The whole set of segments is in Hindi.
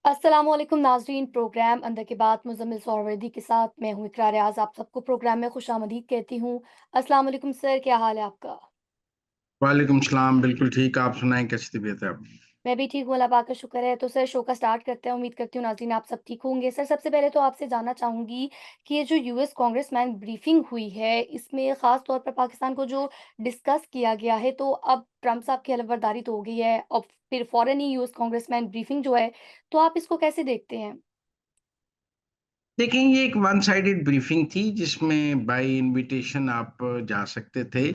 अस्सलाम वालेकुम नाज़रीन। प्रोग्राम अंदर के बाद मुज़म्मिल सौरवर्दी के साथ मैं हूँ इकरा रियाज़। आप सबको प्रोग्राम में खुशामदीद कहती हूँ। अस्सलाम वालेकुम सर, क्या हाल है आपका? वालेकुम सलाम। बिल्कुल ठीक। आप सुनाएं, कैसी तबीयत है आप? मैं भी ठीक हूँ, अल्लाह पाक का शुक्र है। तो सर शो का स्टार्ट करते हैं। उम्मीद करती हूँ नाज़रीन आप सब ठीक होंगे। सर सबसे पहले तो आपसे जानना चाहूँगी कि ये जो यूएस कांग्रेसमैन ब्रीफिंग हुई है, इसमें ख़ास तौर पर पाकिस्तान को जो डिस्कस किया गया है, तो अब ट्रम्प साहब की अलविदारी तो हो गई है और फिर फ़ौरन ही यूएस कांग्रेसमैन ब्रीफिंग जो है, तो आप इसको कैसे देखते हैं? देखिए, ये एक वन साइडेड ब्रीफिंग थी जिसमें बाय इनविटेशन आप जा सकते थे।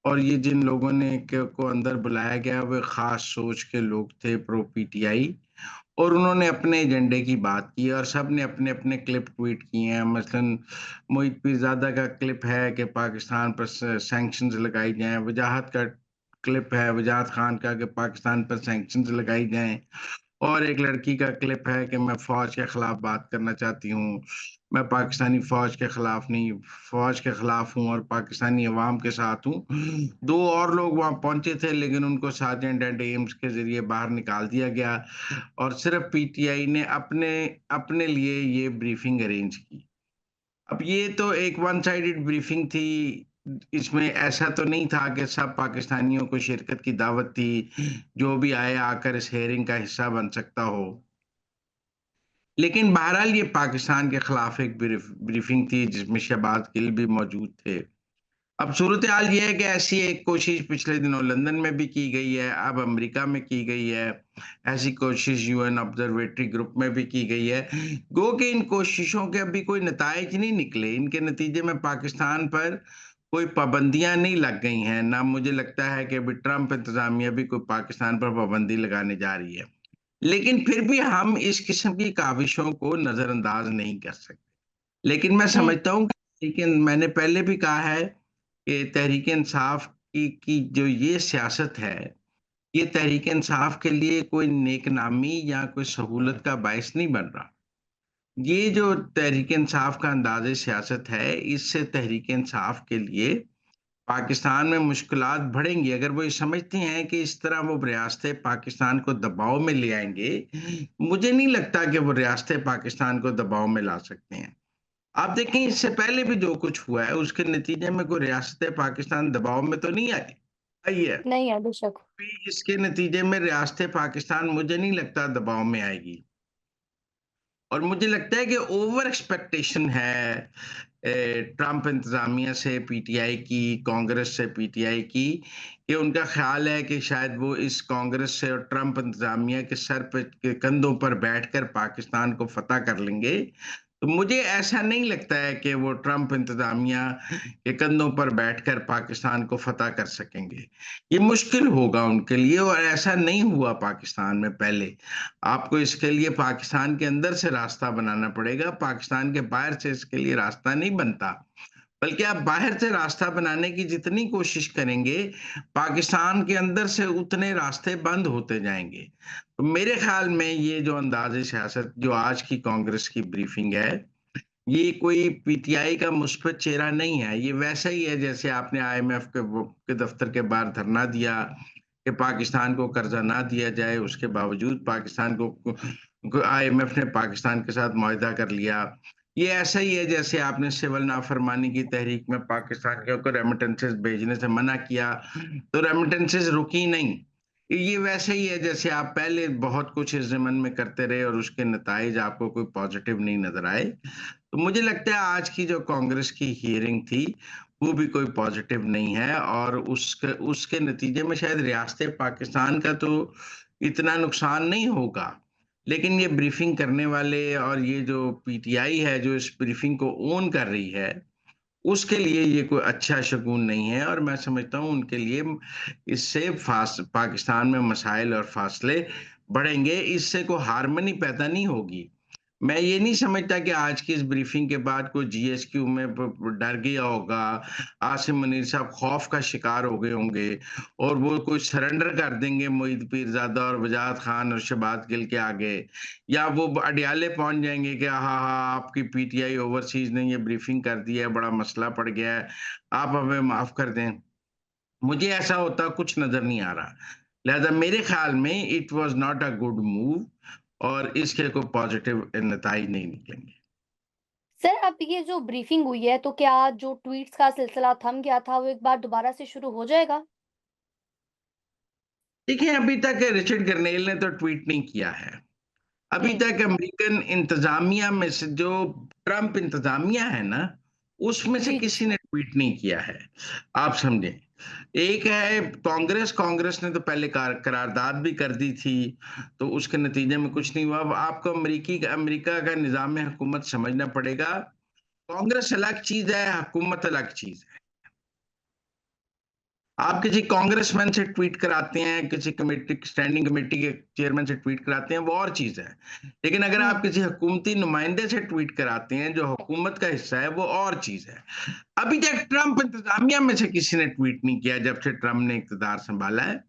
और ये जिन लोगों ने को अंदर बुलाया गया वे खास सोच के लोग थे, प्रो पीटीआई। और उन्होंने अपने एजेंडे की बात की और सब ने अपने अपने क्लिप ट्वीट किए हैं। मसलन मोहित पीरजादा का क्लिप है कि पाकिस्तान पर सैंक्शंस लगाई जाएं। वजाहत का क्लिप है, वजाहत खान का, कि पाकिस्तान पर सैंक्शंस लगाई जाएं। और एक लड़की का क्लिप है कि मैं फ़ौज के खिलाफ बात करना चाहती हूँ। मैं पाकिस्तानी फ़ौज के खिलाफ नहीं, फ़ौज के खिलाफ हूँ और पाकिस्तानी अवाम के साथ हूँ। 2 और लोग वहाँ पहुँचे थे लेकिन उनको सार्जेंट एट एम्स के ज़रिए बाहर निकाल दिया गया और सिर्फ़ पीटीआई ने अपने अपने लिए ये ब्रीफिंग अरेंज की। अब ये तो एक वन साइडेड ब्रीफिंग थी। इसमें ऐसा तो नहीं था कि सब पाकिस्तानियों को शिरकत की दावत थी, जो भी आए आकर इस हियरिंग का हिस्सा बन सकता हो। लेकिन बहरहाल ये पाकिस्तान के खिलाफ एक ब्रीफिंग थी जिसमें शहबाज गिल भी मौजूद थे। अब सूरत-ए-हाल ये है कि ऐसी एक कोशिश पिछले दिनों लंदन में भी की गई है, अब अमेरिका में की गई है। ऐसी कोशिश यूएन ऑब्जर्वेटरी ग्रुप में भी की गई है। गो कि इन कोशिशों के अभी कोई नताइज नहीं निकले। इनके नतीजे में पाकिस्तान पर कोई पाबंदियाँ नहीं लग गई हैं। ना मुझे लगता है कि अभी ट्रंप इंतज़ामिया भी कोई पाकिस्तान पर पाबंदी लगाने जा रही है। लेकिन फिर भी हम इस किस्म की काविशों को नज़रअंदाज नहीं कर सकते। लेकिन मैं हुँ। समझता हूँ कि लेकिन मैंने पहले भी कहा है कि तहरीक-ए-इंसाफ की जो ये सियासत है, ये तहरीक-ए-इंसाफ के लिए कोई नेकनामी या कोई सहूलत का बायस नहीं बन रहा। ये जो तहरीक-ए-इंसाफ का अंदाज़े सियासत है, इससे तहरीक-ए-इंसाफ के लिए पाकिस्तान में मुश्किलात बढ़ेंगी। अगर वो ये समझती हैं कि इस तरह वो रियासतें पाकिस्तान को दबाव में ले आएँगे, मुझे नहीं लगता कि वो रियासतें पाकिस्तान को दबाव में ला सकते हैं। आप देखें, इससे पहले भी जो कुछ हुआ है उसके नतीजे में कोई रियासतें पाकिस्तान दबाव में तो नहीं आई। आई है। नहीं है, बेशक। अभी इसके नतीजे में रियासतें पाकिस्तान मुझे नहीं लगता दबाव में आएगी। और मुझे लगता है कि ओवर एक्सपेक्टेशन है ट्रंप इंतज़ामिया से पीटीआई की, कांग्रेस से पीटीआई की, कि उनका ख़्याल है कि शायद वो इस कांग्रेस से और ट्रंप इंतज़ामिया के सर पे के कंधों पर बैठकर पाकिस्तान को फ़तह कर लेंगे। तो मुझे ऐसा नहीं लगता है कि वो ट्रंप इंतज़ामिया के कंधों पर बैठकर पाकिस्तान को फ़तह कर सकेंगे। ये मुश्किल होगा उनके लिए और ऐसा नहीं हुआ पाकिस्तान में पहले। आपको इसके लिए पाकिस्तान के अंदर से रास्ता बनाना पड़ेगा, पाकिस्तान के बाहर से इसके लिए रास्ता नहीं बनता। बल्कि आप बाहर से रास्ता बनाने की जितनी कोशिश करेंगे, पाकिस्तान के अंदर से उतने रास्ते बंद होते जाएँगे। तो मेरे ख़्याल में ये जो अंदाज़े सियासत जो आज की कांग्रेस की ब्रीफिंग है, ये कोई पीटीआई का मुस्बत चेहरा नहीं है। ये वैसा ही है जैसे आपने आईएमएफ के दफ्तर के बाहर धरना दिया कि पाकिस्तान को कर्जा ना दिया जाए, उसके बावजूद पाकिस्तान को आईएमएफ ने पाकिस्तान के साथ मुआहदा कर लिया। ये ऐसा ही है जैसे आपने सिविल नाफरमानी की तहरीक में पाकिस्तानियों को रेमिटेंसेस भेजने से मना किया, तो रेमिटेंसेस रुकी नहीं। ये वैसे ही है जैसे आप पहले बहुत कुछ इस ज़िम्न में करते रहे और उसके नताइज आपको कोई पॉज़िटिव नहीं नज़र आए। तो मुझे लगता है आज की जो कांग्रेस की हियरिंग थी, वो भी कोई पॉजिटिव नहीं है और उसके उसके नतीजे में शायद रियासत पाकिस्तान का तो इतना नुकसान नहीं होगा। लेकिन ये ब्रीफिंग करने वाले और ये जो पीटीआई है, जो इस ब्रीफिंग को ओन कर रही है, उसके लिए ये कोई अच्छा शगुन नहीं है और मैं समझता हूँ उनके लिए इससे पाकिस्तान में मसाइल और फासले बढ़ेंगे, इससे कोई हार्मनी पैदा नहीं होगी। मैं ये नहीं समझता कि आज की इस ब्रीफिंग के बाद कोई जीएसक्यू में डर गया होगा, आसिम मुनीर साहब खौफ का शिकार हो गए होंगे और वो कोई सरेंडर कर देंगे मोईद पीरज़ादा और वजाहत खान और शहबाज गिल के आगे, या वो अडियाले पहुंच जाएंगे कि हाँ हाँ आपकी पीटीआई ओवरसीज ने ये ब्रीफिंग कर दी है, बड़ा मसला पड़ गया है, आप हमें माफ कर दें। मुझे ऐसा होता कुछ नज़र नहीं आ रहा। लिहाज़ा मेरे ख़्याल में it was not a good move और इसके कोई पॉजिटिव नताइज नहीं निकलेंगे। सर, अब ये जो ब्रीफिंग हुई है, तो क्या जो ट्वीट्स का सिलसिला थम गया था, वो एक बार दोबारा से शुरू हो जाएगा? देखिए, अभी तक रिचर्ड गरनेल ने तो ट्वीट नहीं किया है। अभी हुँ, तक अमेरिकन इंतज़ामिया में से जो ट्रम्प इंतज़ामिया है ना, उसमें से जी, जी। किसी ने ट्वीट नहीं किया है, आप समझें। एक है कांग्रेस, कांग्रेस ने तो पहले करारदाद भी कर दी थी, तो उसके नतीजे में कुछ नहीं हुआ। अब आपको अमेरिका का निज़ाम हुकूमत समझना पड़ेगा। कांग्रेस अलग चीज़ है, हुकूमत अलग चीज़ है। आप किसी कांग्रेसमैन से ट्वीट कराते हैं, किसी कमेटी स्टैंडिंग कमेटी के चेयरमैन से ट्वीट कराते हैं, वो और चीज़ है। लेकिन अगर हुँ, आप किसी हुकूमती नुमाइंदे से ट्वीट कराते हैं, जो हुकूमत का हिस्सा है, वो और चीज़ है। अभी तक ट्रम्प इंतज़ामिया में से किसी ने ट्वीट नहीं किया, जब से ट्रम्प ने इक़्तिदार सँभाला है।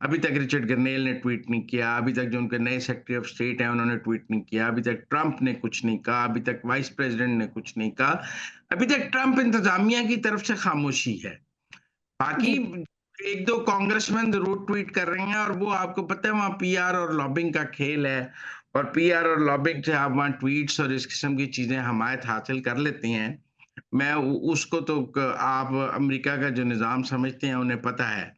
अभी तक रिचर्ड गरनेल ने ट्वीट नहीं किया, अभी तक जो उनके नए सेक्रेटरी ऑफ स्टेट हैं, उन्होंने ट्वीट नहीं किया, अभी तक ट्रम्प ने कुछ नहीं कहा, अभी तक वाइस प्रेज़िडेंट ने कुछ नहीं कहा। अभी तक ट्रम्प इंतज़ामिया की तरफ से खामोशी है। बाकी जी। 1-2 कांग्रेसमैन ज़रूर ट्वीट कर रहे हैं और वो आपको पता है वहाँ पीआर और लॉबिंग का खेल है और पीआर और लॉबिंग से आप वहाँ ट्वीट्स और इस किस्म की चीज़ें हमायत हासिल कर लेते हैं। मैं उ उसको तो क आप अमेरिका का जो निज़ाम समझते हैं उन्हें पता है।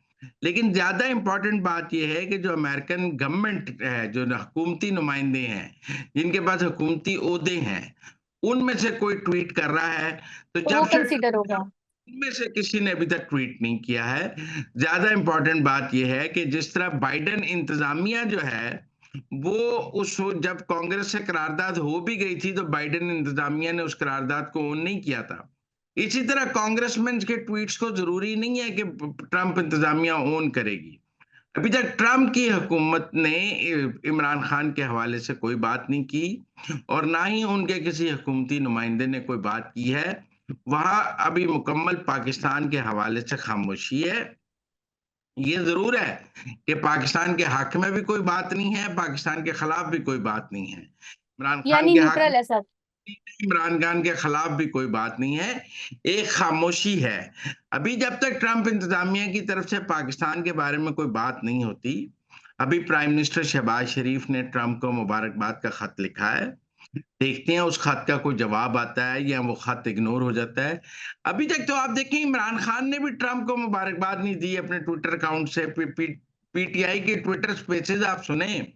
लेकिन ज़्यादा इम्पोर्टेंट बात ये है कि जो अमेरिकन गवर्नमेंट है, जो न हुकूमती नुमाइंदे हैं, जिनके पास हुकूमती ओहदे हैं, उनमें से कोई ट्वीट कर रहा है, तो तो जब वो से कंसीडर होगा। इनमें से किसी ने अभी तक ट्वीट नहीं किया है। ज़्यादा इम्पोर्टेंट बात ये है कि जिस तरह बाइडेन इंतज़ामिया जो है, वो उस जब कांग्रेस से करारदाद हो भी गई थी, तो बाइडेन इंतज़ामिया ने उस करारदाद को ऑन नहीं किया था। इसी तरह कांग्रेसमैन के ट्वीट्स को ज़रूरी नहीं है कि ट्रम्प इंतज़ामिया ऑन करेगी। अभी तक ट्रम्प की हुकूमत ने इमरान खान के हवाले से कोई बात नहीं की और ना ही उनके किसी हुकूमती नुमाइंदे ने कोई बात की है। वहाँ अभी मुकम्मल पाकिस्तान के हवाले से खामोशी है। ये ज़रूर है कि पाकिस्तान के हक में भी कोई बात नहीं है, पाकिस्तान के खिलाफ भी कोई बात नहीं है। इमरान खान यानी के हक न्यूट्रल है सब। इमरान खान के खिलाफ भी कोई बात नहीं है, एक खामोशी है। अभी जब तक ट्रम्प इंतज़ामिया की तरफ से पाकिस्तान के बारे में कोई बात नहीं होती, अभी प्राइम मिनिस्टर शहबाज शरीफ ने ट्रम्प को मुबारकबाद का खत लिखा है। देखते हैं उस खत का कोई जवाब आता है या वो खत इग्नोर हो जाता है। अभी तक तो आप देखें इमरान खान ने भी ट्रम्प को मुबारकबाद नहीं दी अपने ट्विटर अकाउंट से। पीटीआई के ट्विटर स्पेसेस आप सुने,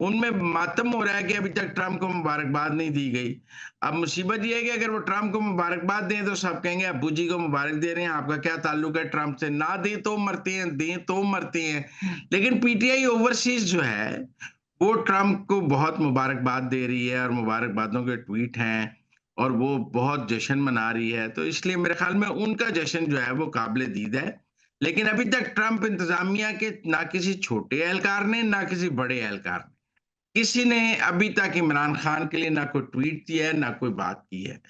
उनमें मातम हो रहा है कि अभी तक ट्रम्प को मुबारकबाद नहीं दी गई। अब मुसीबत ये है कि अगर वो ट्रम्प को मुबारकबाद दें तो सब कहेंगे अब्बू जी को मुबारक दे रहे हैं, आपका क्या ताल्लुक है ट्रम्प से? ना दें तो मरते हैं, दें तो मरते हैं। लेकिन पीटीआई ओवरसीज जो है, वो ट्रम्प को बहुत मुबारकबाद दे रही है और मुबारकबादों के ट्वीट हैं और वो बहुत जश्न मना रही है। तो इसलिए मेरे ख्याल में उनका जश्न जो है वो काबिल-ए-दीद है। लेकिन अभी तक ट्रम्प इंतज़ामिया के ना किसी छोटे एहलकार ने, ना किसी बड़े एहलकार ने किसी ने अभी तक इमरान खान के लिए ना कोई ट्वीट किया है, ना कोई बात की है।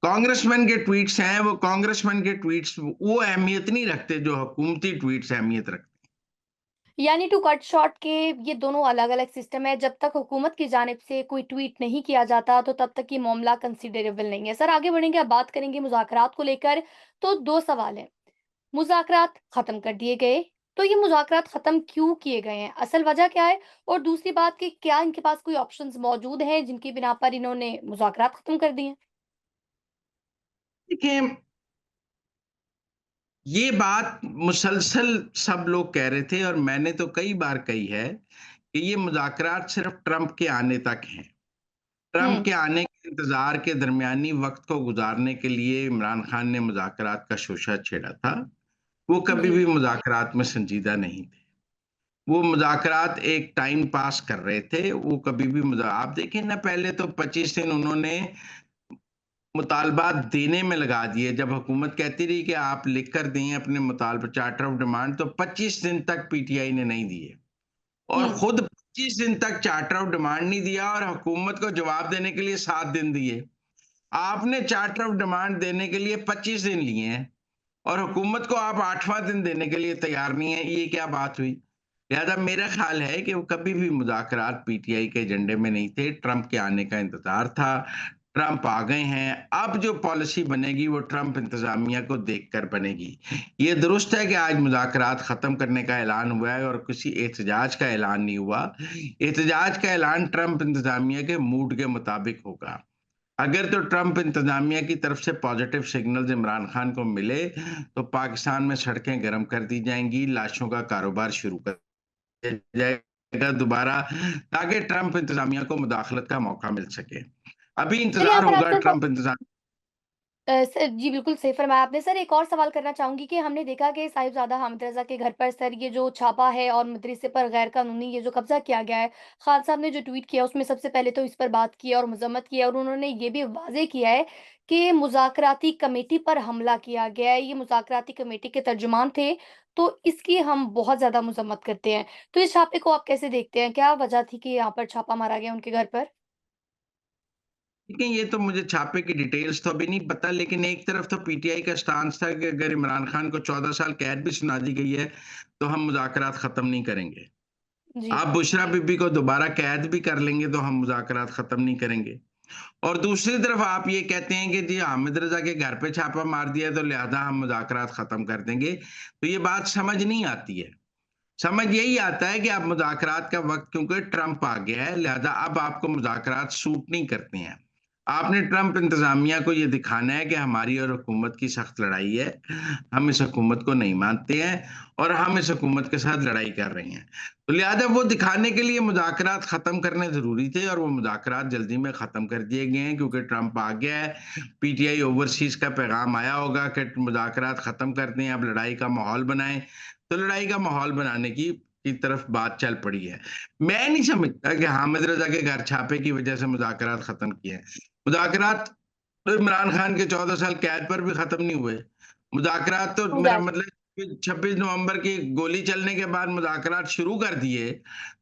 कांग्रेसमैन के ट्वीट्स हैं, वो कांग्रेसमैन के ट्वीट्स वो अहमियत नहीं रखते जो हुकूमती ट्वीट्स अहमियत रखते हैं। यानी टू कट शॉर्ट के ये दोनों अलग-अलग सिस्टम है, जब तक हुकूमत की जानिब से कोई ट्वीट नहीं किया जाता, तो तब तक ये मामला कंसिडरेबल नहीं है। सर, आगे बढ़ेंगे, अब बात करेंगे मुज़ाकरात को लेकर। तो 2 सवाल हैं। मुज़ाकरात ख़त्म कर दिए गए, तो ये मुज़ाकरात ख़त्म क्यों किए गए हैं? असल वजह क्या है? और दूसरी बात कि क्या इनके पास कोई ऑप्शंस मौजूद हैं, जिनकी बिना पर इन्होंने मुज़ाकरात ख़त्म कर दिए हैं? देखिए, ये बात मुसलसल सब लोग कह रहे थे और मैंने तो कई बार कही है कि ये मुज़ाकरात सिर्फ़ ट्रम्प के आने तक हैं। ट्रम्प हुँ, के आने के इंतज़ार के दरमियानी वक़्त को गुज़ारने के लिए इमरान खान ने मुज़ाकरात का शोशा छेड़ा था। वो कभी जी। भी मुज़ाकरात में संजीदा नहीं थे। वो मुज़ाकरात एक टाइम पास कर रहे थे, वो कभी भी मुज़ा आप देखें ना पहले तो 25 दिन उन्होंने मुतालबात देने में लगा दिए। जब हुकूमत कहती रही कि आप लिख कर दें अपने मुतालबा चार्टर ऑफ डिमांड तो 25 दिन तक पीटीआई ने नहीं दिए और हुँ, खुद 25 दिन तक चार्टर ऑफ डिमांड नहीं दिया और हुकूमत को जवाब देने के लिए 7 दिन दिए। आपने चार्टर ऑफ डिमांड देने के लिए 25 दिन लिए हैं और हुकूमत को आप 8वां दिन देने के लिए तैयार नहीं है, ये क्या बात हुई? लिहाज़ा मेरा ख़्याल है कि वो कभी भी मुज़ाकरात पीटीआई के एजेंडे में नहीं थे, ट्रम्प के आने का इंतज़ार था। ट्रंप आ गए हैं, अब जो पॉलिसी बनेगी वो ट्रंप इंतज़ामिया को देखकर बनेगी। ये दुरुस्त है कि आज मुज़ाकरात ख़त्म करने का ऐलान हुआ है और किसी एहतजाज का ऐलान नहीं हुआ। एहतजाज का ऐलान ट्रंप इंतज़ामिया के मूड के मुताबिक होगा। अगर तो ट्रंप इंतज़ामिया की तरफ से पॉज़िटिव सिग्नल्स इमरान खान को मिले, तो पाकिस्तान में सड़कें गरम कर दी जाएँगी, लाशों का कारोबार शुरू कर दिया जाएगा दोबारा, ताकि ट्रंप इंतज़ामिया को मुदाखलत का मौका मिल सके। अभी सर यहाँ इंतज़ार पर होगा आपसे ट्रंप इंतज़ाम सर जी, बिल्कुल सही फरमाया आपने। सर एक और सवाल करना चाहूँगी कि हमने देखा कि साहिबज़ादा हामिद रज़ा के घर पर सर ये जो छापा है और मदरसे पर गैर कानूनी ये जो कब्ज़ा किया गया है, खान साहब ने जो ट्वीट किया उसमें सबसे पहले तो इस पर बात की और मज़म्मत की और उन्होंने ये भी वाज़ेह किया है कि मुज़ाकराती कमेटी पर हमला किया गया है। ये मुज़ाकराती कमेटी के तर्जुमान थे, तो इसकी हम बहुत ज़्यादा मज़म्मत करते हैं। तो इस छापे को आप कैसे देखते हैं? क्या वजह थी कि यहाँ पर छापा मारा गया उनके घर पर? देखिए, ये तो मुझे छापे की डिटेल्स तो अभी नहीं पता, लेकिन एक तरफ तो पीटीआई का स्टांस था कि अगर इमरान खान को 14 साल कैद भी सुना दी गई है, तो हम मुज़ाकरात ख़त्म नहीं करेंगे। जी। आप बुशरा बीबी को दोबारा कैद भी कर लेंगे, तो हम मुज़ाकरात ख़त्म नहीं करेंगे। और दूसरी तरफ आप ये कहते हैं कि जी हामिद रज़ा के घर पे छापा मार दिया, तो लिहाज़ा हम मुज़ाकरात ख़त्म कर देंगे। तो ये बात समझ नहीं आती है। समझ यही आता है कि अब मुज़ाकरात का वक़्त क्योंकि ट्रंप आ गया है, लिहाज़ा अब आपको मुज़ाकरात सूट नहीं करते हैं। आपने ट्रंप इंतज़ामिया को ये दिखाना है कि हमारी और हुकूमत की सख्त लड़ाई है। हम इस हुकूमत को नहीं मानते हैं और हम इस हुकूमत के साथ लड़ाई कर रहे हैं। तो लिहाज़ा वो दिखाने के लिए मुज़ाकरात ख़त्म करने ज़रूरी थे और वो मुज़ाकरात जल्दी में ख़त्म कर दिए गए हैं क्योंकि ट्रंप आ गया है। पीटीआई ओवरसीज़ का पैगाम आया होगा कि मुज़ाकरात ख़त्म कर दें, अब लड़ाई का माहौल बनाएँ। तो लड़ाई का माहौल बनाने की तरफ बात चल पड़ी है। मैं नहीं समझता कि हामिद रज़ा के घर छापे की वजह से मुज़ाकरात ख़त्म किए हैं। मुज़ाकरात तो इमरान खान के 14 साल कैद पर भी ख़त्म नहीं हुए। मुज़ाकरात तो मेरा एग्ज़ैक्टली। मतलब कि 26 नवंबर की गोली चलने के बाद मुज़ाकरात शुरू कर दिए,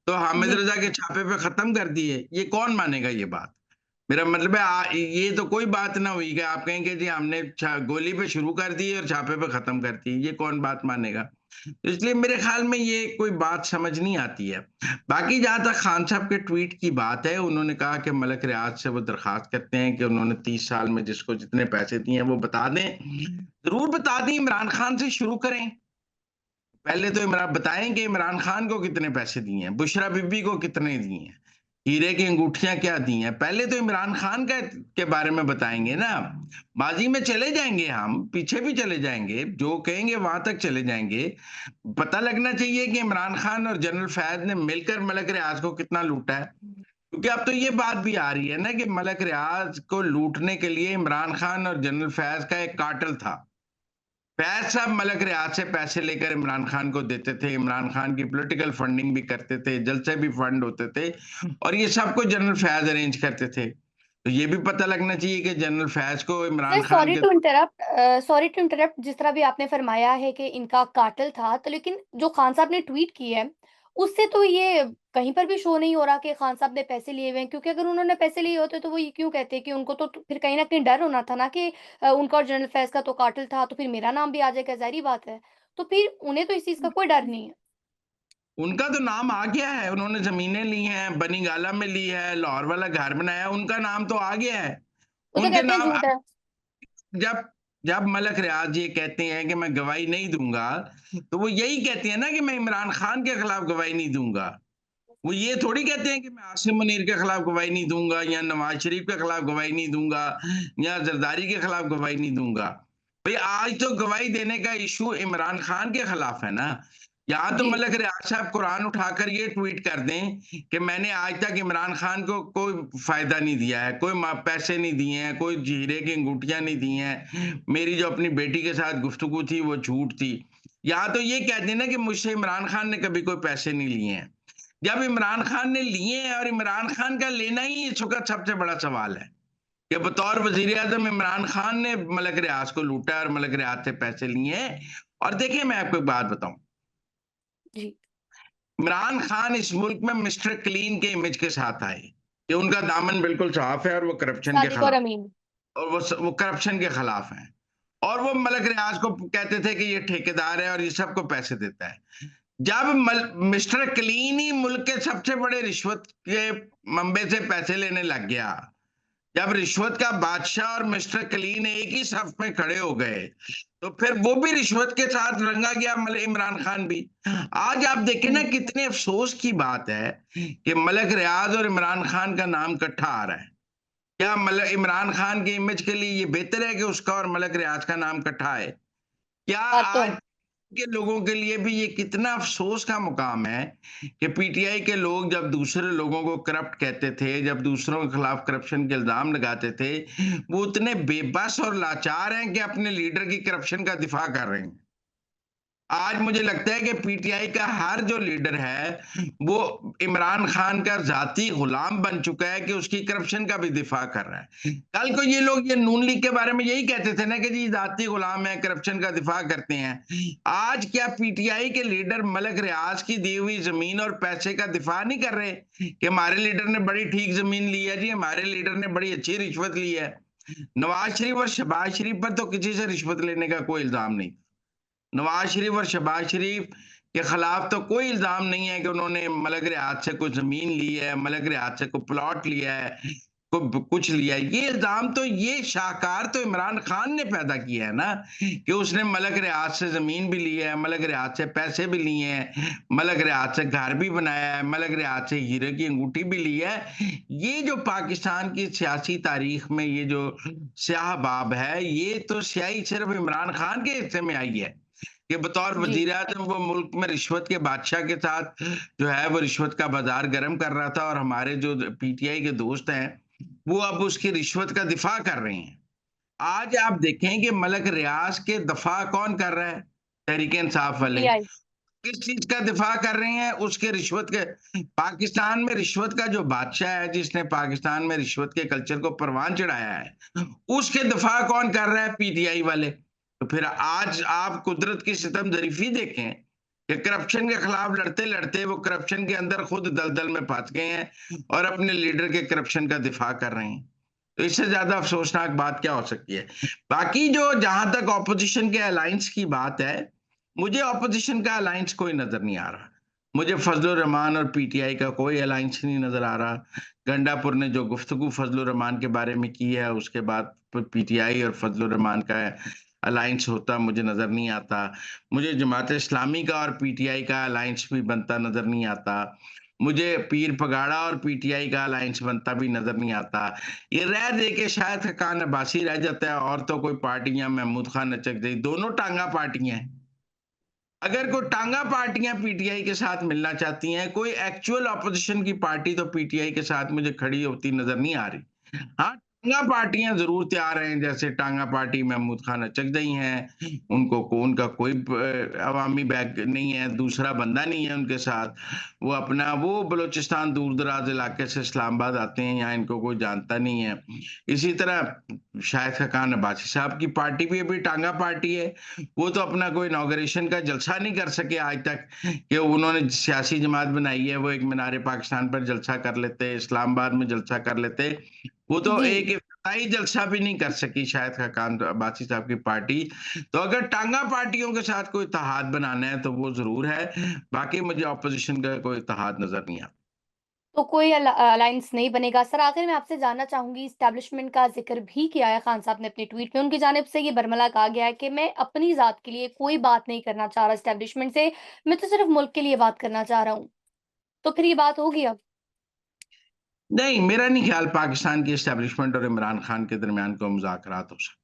तो हामिद जी। रज़ा के छापे पे ख़त्म कर दिए। ये कौन मानेगा ये बात? मेरा मतलब है ये तो कोई बात ना हुई कि आप कहें कि जी हमने गोली पे शुरू कर दी और छापे पे खत्म कर दी, ये कौन बात मानेगा? तो इसलिए मेरे ख्याल में ये कोई बात समझ नहीं आती है। बाकी जहाँ तक खान साहब के ट्वीट की बात है, उन्होंने कहा कि मलक रियाज से वो दरख्वास्त करते हैं कि उन्होंने 30 साल में जिसको जितने पैसे दिए हैं वो बता दें। ज़रूर बता दें, इमरान खान से शुरू करें। पहले तो इमरान बताएं कि इमरान खान को कितने पैसे दिए हैं, बुशरा बीबी को कितने दिए हैं, हीरे की अंगूठियां क्या दी हैं। पहले तो इमरान खान का के बारे में बताएंगे ना। माजी में चले जाएंगे, हम पीछे भी चले जाएंगे, जो कहेंगे वहां तक चले जाएंगे। पता लगना चाहिए कि इमरान खान और जनरल फैज ने मिलकर मलक रियाज को कितना लूटा है, क्योंकि अब तो ये बात भी आ रही है ना कि मलक रियाज को लूटने के लिए इमरान खान और जनरल फैज का एक कार्टेल था। फैज साहब मलक रियाज से पैसे लेकर इमरान खान को देते थे, इमरान खान की पॉलिटिकल फंडिंग भी करते थे, जलसे भी फंड होते थे और ये सब कुछ जनरल फैज अरेंज करते थे। तो ये भी पता लगना चाहिए कि जनरल फैज को सर इमरान खान के सॉरी टू इंटरप्ट जिस तरह भी आपने फरमाया है कि इनका कातिल था, तो लेकिन जो खान साहब ने ट्वीट की है, उससे तो ये कहीं पर भी शो नहीं हो रहा कि खान साहब ने पैसे लिए हुए हैं, क्योंकि अगर उन्होंने पैसे लिए होते तो वो ये क्यों कहते कि उनको तो फिर कहीं न कहीं डर होना था ना कि उनका और जनरल फैज़ का तो कातिल था, तो फिर मेरा नाम भी आ जाएगा, ज़ाहिर-सी बात है। तो फिर उन्हें तो इस चीज़ का कोई डर नहीं है। उनका तो नाम आ गया है, उन्होंने ज़मीनें ली हैं, बनीगाला में ली है, लाहौर वाला घर बनाया, उनका नाम तो आ गया है। वो तो उनके कहते हैं नाम झूठ है। जब जब मलक रियाज ये कहते हैं कि मैं गवाही नहीं दूँगा, तो वो यही कहते हैं ना कि मैं इमरान खान के खिलाफ गवाही नहीं दूँगा। वो ये थोड़ी कहते हैं कि मैं आसिम मुनीर के खिलाफ गवाही नहीं दूँगा या नवाज़ शरीफ के खिलाफ गवाही नहीं दूँगा या ज़रदारी के खिलाफ गवाही नहीं दूँगा। भई आज तो गवाही देने का इश्यू इमरान खान के खिलाफ है ना। यहाँ तो जी। मलक रियाज साहब कुरान उठाकर ये ट्वीट कर दें कि मैंने आज तक इमरान खान को कोई फ़ायदा नहीं दिया है, कोई पैसे नहीं दिए हैं, कोई हीरे की अंगूठियाँ नहीं दी हैं, मेरी जो अपनी बेटी के साथ गुफ्तगू थी वो झूठ थी। यहाँ तो ये कह दें ना कि मुझसे इमरान खान ने कभी कोई पैसे नहीं लिए हैं। जब इमरान खान ने लिए हैं और इमरान खान का लेना ही इस वक़्त सबसे बड़ा सवाल है कि बतौर वज़ीर-ए-आज़म इमरान खान ने मलक रियाज को लूटा है और मलक रियाज से पैसे लिए हैं। और देखिए मैं आपको एक बात बताऊँ, जी। इमरान खान इस मुल्क में मिस्टर क्लीन के इमेज के साथ आए, कि उनका दामन बिल्कुल साफ है और वो करप्शन के सादिक और खिलाफ अमीन। और वो करप्शन के खिलाफ हैं। और वो मलक रियाज को कहते थे कि ये ठेकेदार है और ये सबको पैसे देता है। जब मिस्टर क्लीन ही मुल्क के सबसे बड़े रिश्वत के मंबे से पैसे लेने लग गया, जब रिश्वत का बादशाह और मिस्टर क्लीन एक ही सफ में खड़े हो गए, तो फिर वो भी रिश्वत के साथ रंगा गया, इमरान खान भी। आज आप देखें ना, हुँ। कितने अफसोस की बात है कि मलक रियाज और इमरान खान का नाम इकट्ठा आ रहा है। क्या मलक इमरान खान की इमेज के लिए ये बेहतर है कि उसका और मलक रियाज का नाम इकट्ठा है? क्या बात तो आज है। के लोगों के लिए भी ये कितना अफ़सोस का मुकाम है कि पीटीआई के लोग जब दूसरे लोगों को करप्ट कहते थे, जब दूसरों के खिलाफ करप्शन के इल्ज़ाम लगाते थे, वो उतने बेबस और लाचार हैं कि अपने लीडर की करप्शन का दिफ़ा कर रहे हैं। आज मुझे लगता है कि पीटीआई का हर जो लीडर है, वो इमरान खान का ज़ाती गुलाम बन चुका है कि उसकी करप्शन का भी दिफ़ा कर रहा है। कल को ये लोग ये नून लीग के बारे में यही कहते थे ना कि जी ज़ाती गुलाम है, करप्शन का दिफ़ा करते हैं। आज क्या पीटीआई के लीडर मलक रियाज की दी हुई ज़मीन और पैसे का दिफ़ा नहीं कर रहे कि हमारे लीडर ने बड़ी ठीक ज़मीन ली है जी, हमारे लीडर ने बड़ी अच्छी रिश्वत ली है। नवाज़ शरीफ और शहबाज शरीफ पर तो किसी से रिश्वत लेने का कोई इल्ज़ाम नहीं। नवाज शरीफ और शहबाज शरीफ के खिलाफ तो कोई इल्जाम नहीं है कि उन्होंने मलक रियाज से कोई जमीन ली है, मलक रियाज से कोई प्लॉट लिया है, कुछ लिया है। ये इल्जाम तो, ये शाहकार तो इमरान खान ने पैदा किया है ना, कि उसने मलक रियाज से जमीन भी ली है, मलक रियाज से पैसे भी लिए हैं, मलक रियाज से घर भी बनाया है, मलक रियाज से हीरे की अंगूठी भी ली है। ये जो पाकिस्तान की सियासी तारीख में ये जो स्याह बाब है, ये तो स्याही सिर्फ इमरान खान के हिस्से में आई है कि बतौर जी। वज़ीर-ए-आज़म वो मुल्क में रिश्वत के बादशाह के साथ जो है वो रिश्वत का बाज़ार गरम कर रहा था, और हमारे जो पीटीआई के दोस्त हैं, वो अब उसकी रिश्वत का दिफ़ा कर रहे हैं। आज आप देखें कि मलक रियाज के दफ़ा कौन कर रहा है? तहरीक-ए-इंसाफ वाले। पीटीआई। किस चीज़ का दिफ़ा कर रहे हैं? उसके रिश्वत के, पाकिस्तान में रिश्वत का जो बादशाह है, जिसने पाकिस्तान में रिश्वत के कल्चर को परवान चढ़ाया है, उसके दिफ़ा कौन कर रहा है? पीटीआई वाले। तो फिर आज आप कुदरत की सितमज़रीफ़ी देखें कि करप्शन के खिलाफ लड़ते-लड़ते वो करप्शन के अंदर खुद दलदल में फँस गए हैं और अपने लीडर के करप्शन का दिफ़ा कर रहे हैं। तो इससे ज़्यादा अफ़सोसनाक बात क्या हो सकती है? बाकी जो, जहाँ तक ऑपोज़िशन के अलायंस की बात है, मुझे ऑपोज़िशन का अलायंस कोई नज़र नहीं आ रहा। मुझे फज़ल-उर रहमान और पीटीआई का कोई अलायंस नहीं नज़र आ रहा। गंडापुर ने जो गुफ्तगू फज़ल-उर रहमान के बारे में की है, उसके बाद पीटीआई और फज़ल-उर रहमान का अलायंस होता मुझे नज़र नहीं आता। मुझे जमात इस्लामी का और पीटीआई का अलायंस भी बनता नज़र नहीं आता। मुझे पीर पगाड़ा और पीटीआई का अलायंस बनता भी नज़र नहीं आता। ये रह दे के शायद खान अब्बासी रह जाता है, और तो कोई पार्टियाँ, महमूद खान नचकजई, दोनों टांगा पार्टियाँ हैं। अगर कोई टांगा पार्टियां पीटीआई के साथ मिलना चाहती हैं, कोई एक्चुअल ऑपोजिशन की पार्टी तो पीटीआई के साथ मुझे खड़ी होती नजर नहीं आ रही। हाँ, टांगा पार्टियां जरूर तैयार हैं, जैसे टांगा पार्टी महमूद खान अचकजई हैं, उनका कोई अवामी बैक नहीं है, दूसरा बंदा नहीं है उनके साथ। वो बलूचिस्तान दूर दराज इलाके से इस्लामाबाद आते हैं, यहाँ इनको कोई जानता नहीं है। इसी तरह शाहिद खान अब्बासी साहब की पार्टी भी अभी टांगा पार्टी है। वो तो अपना कोई इनॉग्रेशन का जलसा नहीं कर सके आज तक, कि उन्होंने सियासी जमात बनाई है, वो एक मीनार पाकिस्तान पर जलसा कर लेते, इस्लामाबाद में जलसा कर लेते। वो तो जी। एक इफ्तिताई जलसा भी नहीं कर सकी शायद खाकान अब्बासी साहब की पार्टी। तो अगर टांगा पार्टियों के साथ कोई इत्तेहाद बनाना है तो वो ज़रूर है, बाकी मुझे ऑपोज़िशन का कोई इत्तेहाद नज़र नहीं आता। तो कोई अलायंस नहीं बनेगा। सर, आखिर में आपसे जानना चाहूँगी, एस्टेब्लिशमेंट का ज़िक्र भी किया है खान साहब ने अपने ट्वीट में। उनकी जानिब से ये बरमला कहा गया है कि मैं अपनी ज़ात के लिए कोई बात नहीं करना चाह रहा एस्टेब्लिशमेंट से, मैं तो सिर्फ़ मुल्क के लिए बात करना चाह रहा हूँ। तो फिर ये बात होगी अब? नहीं, मेरा नहीं ख्याल पाकिस्तान की एस्टेब्लिशमेंट और इमरान खान के दरमियान कोई मुज़ाकरात हो सकते।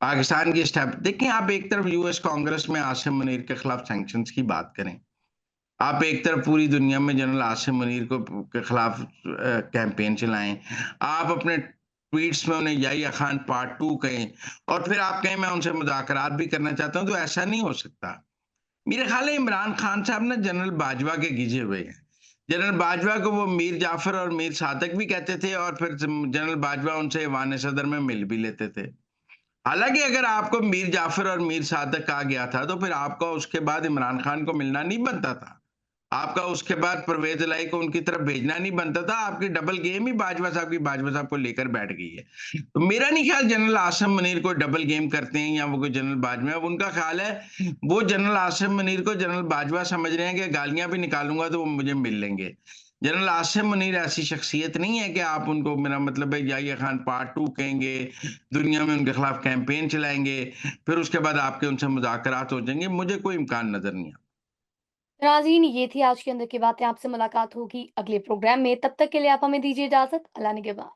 पाकिस्तान की स्टेप देखें, आप एक तरफ यूएस कांग्रेस में आसिम मुनीर के खिलाफ सैंक्शंस की बात करें, आप एक तरफ पूरी दुनिया में जनरल आसिम मुनीर को के खिलाफ कैंपेन चलाएं, आप अपने ट्वीट्स में उन्हें याहिया खान पार्ट 2 कहें, और फिर आप कहें मैं उनसे मुज़ाकरात भी करना चाहता हूं, तो ऐसा नहीं हो सकता। मेरे ख्याल है इमरान खान साहब ना जनरल बाजवा के गिजे हुए हैं। जनरल बाजवा को वो मीर जाफर और मीर सादक भी कहते थे, और फिर जनरल बाजवा उनसे ईवान सदर में मिल भी लेते थे। हालाँकि अगर आपको मीर जाफ़र और मीर सादक कहा गया था, तो फिर आपका उसके बाद इमरान खान को मिलना नहीं बनता था। आपका उसके बाद परवेज़ इलाही को उनकी तरफ भेजना नहीं बनता था। आपकी डबल गेम ही बाजवा साहब को लेकर बैठ गई है। तो मेरा नहीं ख़्याल जनरल आसिम मुनीर को डबल गेम करते हैं, या वो कोई जनरल बाजवा है। अब उनका ख़्याल है, वो जनरल आसिम मुनीर को जनरल बाजवा समझ रहे हैं कि गालियाँ भी निकालूँगा तो वो मुझे मिल लेंगे। जनरल आसिम मुनीर ऐसी शख्सियत नहीं है कि आप उनको मेरा मतलब है याह्या खान पार्ट 2 कहेंगे, दुनिया में उनके खिलाफ कैंपेन चलाएँगे, फिर उसके बाद आपके उनसे मुज़ाकरात हो जाएँगे, मुझे कोई इम्कान नज़र नहीं आता। नाज़रीन, ये थी आज के अंदर की बातें। आपसे मुलाकात होगी अगले प्रोग्राम में। तब तक के लिए आप हमें दीजिए इजाज़त। अल्लाह निगहबान।